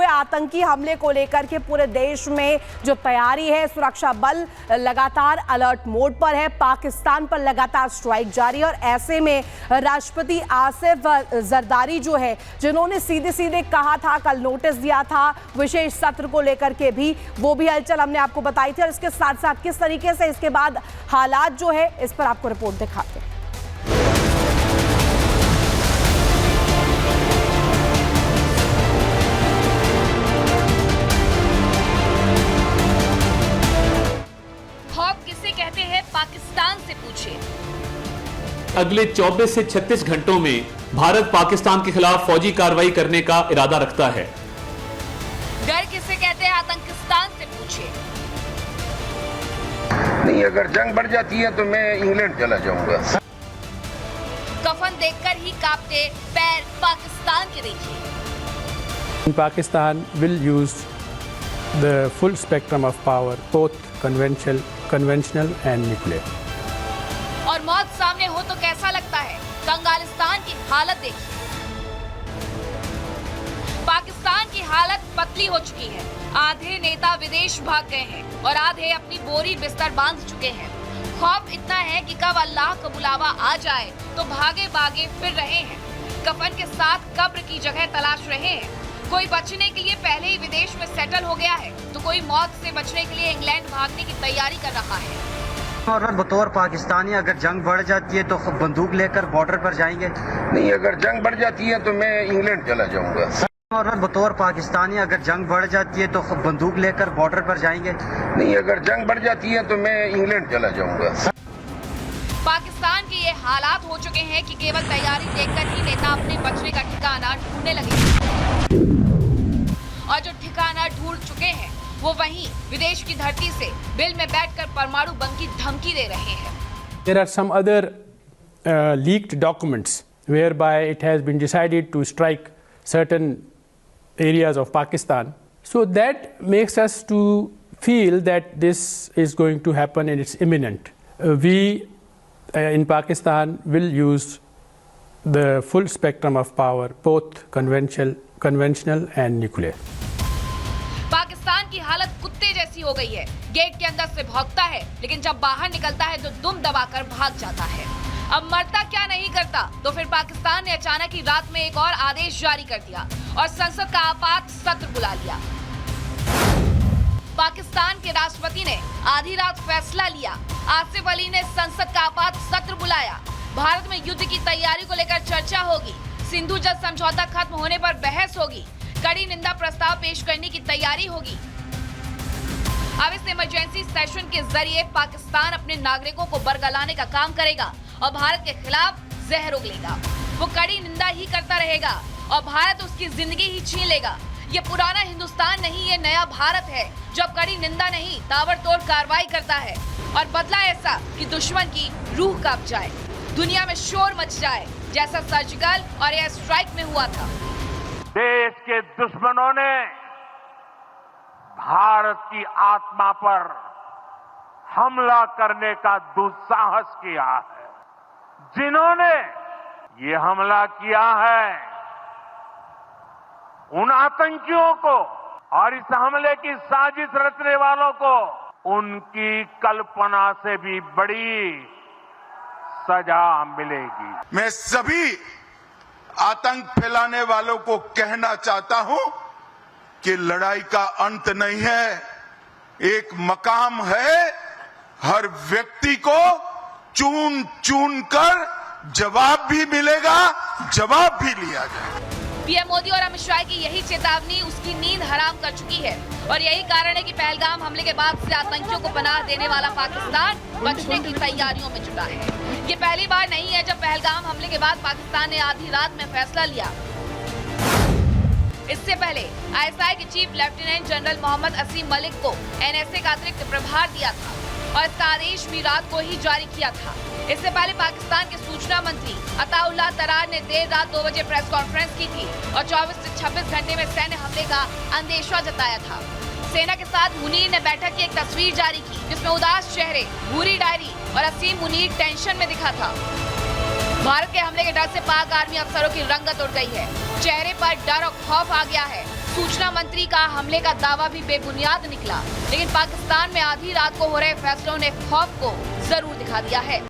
हुए आतंकी हमले को लेकर के पूरे देश में जो तैयारी है, सुरक्षा बल लगातार अलर्ट मोड पर है, पाकिस्तान पर लगातार स्ट्राइक जारी है। और ऐसे में राष्ट्रपति आसिफ जरदारी जो है, जिन्होंने सीधे सीधे कहा था, कल नोटिस दिया था विशेष सत्र को लेकर के भी, वो भी हलचल हमने आपको बताई थी। और इसके साथ साथ किस तरीके से इसके बाद हालात जो है, इस पर आपको रिपोर्ट दिखाते हैं। कहते हैं पाकिस्तान से पूछे। अगले 24 से 36 घंटों में भारत पाकिस्तान के खिलाफ फौजी कार्रवाई करने का इरादा रखता है। डर किसे कहते हैं, आतंकिस्तान से पूछे। नहीं, अगर जंग बढ़ जाती है तो मैं इंग्लैंड चला जाऊंगा। कफन देखकर ही कांपते पैर पाकिस्तान के देखिए। Pakistan will use the full spectrum of power, both conventional and nuclear. और मौत सामने हो तो कैसा लगता है, कंगालिस्तान की हालत देखिए। पाकिस्तान की हालत पतली हो चुकी है। आधे नेता विदेश भाग गए हैं और आधे अपनी बोरी बिस्तर बांध चुके हैं। खौफ इतना है कि कब अल्लाह का बुलावा आ जाए तो भागे भागे फिर रहे हैं। कफन के साथ कब्र की जगह तलाश रहे हैं। कोई बचने के लिए पहले ही विदेश में सेटल हो गया है तो कोई मौत से बचने के लिए इंग्लैंड भागने की तैयारी कर रहा है। और बतौर पाकिस्तानी अगर जंग बढ़ जाती है तो बंदूक लेकर बॉर्डर पर जाएंगे। नहीं, अगर जंग बढ़ जाती है तो मैं इंग्लैंड चला जाऊंगा। और बतौर पाकिस्तानी अगर जंग बढ़ जाती है तो बंदूक लेकर बॉर्डर पर जाएंगे। नहीं, अगर जंग बढ़ जाती है तो मैं इंग्लैंड चला जाऊंगा। पाकिस्तान के ये हालात हो चुके हैं कि केवल तैयारी देखकर ही नेता अपने बचने का ठिकाना ढूंढने लगे। और जो ठिकाना ढूंढ चुके हैं वो वहीं विदेश की धरती से बिल में बैठकर परमाणु बम की धमकी दे रहे हैं। There are some other leaked documents whereby it has been decided to strike certain areas of Pakistan. So that makes us to feel that this is going to happen and it's imminent. We in Pakistan will use the full spectrum of power, both conventional and nuclear. Pakistan की हालत कुत्ते जैसी हो गई है। Gate के अंदर से भौंकता है लेकिन जब बाहर निकलता है तो दुम दबाकर भाग जाता है। अब मरता क्या नहीं करता तो फिर पाकिस्तान ने अचानक ही रात में एक और आदेश जारी कर दिया और संसद का आपात सत्र बुला लिया। पाकिस्तान के राष्ट्रपति ने आधी रात फैसला लिया। आसिफ अली ने संसद का आपात सत्र बुलाया। भारत में युद्ध की तैयारी को लेकर चर्चा होगी। सिंधु जल समझौता खत्म होने पर बहस होगी। कड़ी निंदा प्रस्ताव पेश करने की तैयारी होगी। अब इस इमरजेंसी सेशन के जरिए पाकिस्तान अपने नागरिकों को बरगलाने का काम करेगा और भारत के खिलाफ जहर उगलेगा। वो कड़ी निंदा ही करता रहेगा और भारत उसकी जिंदगी ही छीन लेगा। ये पुराना हिंदुस्तान नहीं, ये नया भारत है जो कड़ी निंदा नहीं ताबड़तोड़ कार्रवाई करता है और बदला ऐसा कि दुश्मन की रूह कांप जाए, दुनिया में शोर मच जाए, जैसा सर्जिकल और एयर स्ट्राइक में हुआ था। देश के दुश्मनों ने भारत की आत्मा पर हमला करने का दुस्साहस किया है। जिन्होंने ये हमला किया है उन आतंकियों को और इस हमले की साजिश रचने वालों को उनकी कल्पना से भी बड़ी सजा मिलेगी। मैं सभी आतंक फैलाने वालों को कहना चाहता हूं कि लड़ाई का अंत नहीं है, एक मकाम है। हर व्यक्ति को चुन चुन कर जवाब भी मिलेगा, जवाब भी लिया जाएगा। पीएम मोदी और अमित शाह की यही चेतावनी उसकी नींद हराम कर चुकी है और यही कारण है कि पहलगाम हमले के बाद से आतंकियों को पनाह देने वाला पाकिस्तान बचने की तैयारियों में जुटा है। ये पहली बार नहीं है जब पहलगाम हमले के बाद पाकिस्तान ने आधी रात में फैसला लिया। इससे पहले आईएसआई के चीफ लेफ्टिनेंट जनरल मोहम्मद असीम मलिक को एनएसए का अतिरिक्त प्रभार दिया था और इसका आदेश भी रात को ही जारी किया था। इससे पहले पाकिस्तान के सूचना मंत्री अताउल्लाह तरार ने देर रात 2 बजे प्रेस कॉन्फ्रेंस की थी और 24 से 26 घंटे में सैन्य हमले का अंदेशा जताया था। सेना के साथ मुनीर ने बैठक की एक तस्वीर जारी की जिसमें उदास चेहरे, भूरी डायरी और असीम मुनीर टेंशन में दिखा था। भारत के हमले के डर से पाक आर्मी अफसरों की रंगत उड़ गई है। चेहरे पर डर और खौफ आ गया है। सूचना मंत्री का हमले का दावा भी बेबुनियाद निकला, लेकिन पाकिस्तान में आधी रात को हो रहे फैसलों ने खौफ को जरूर दिखा दिया है।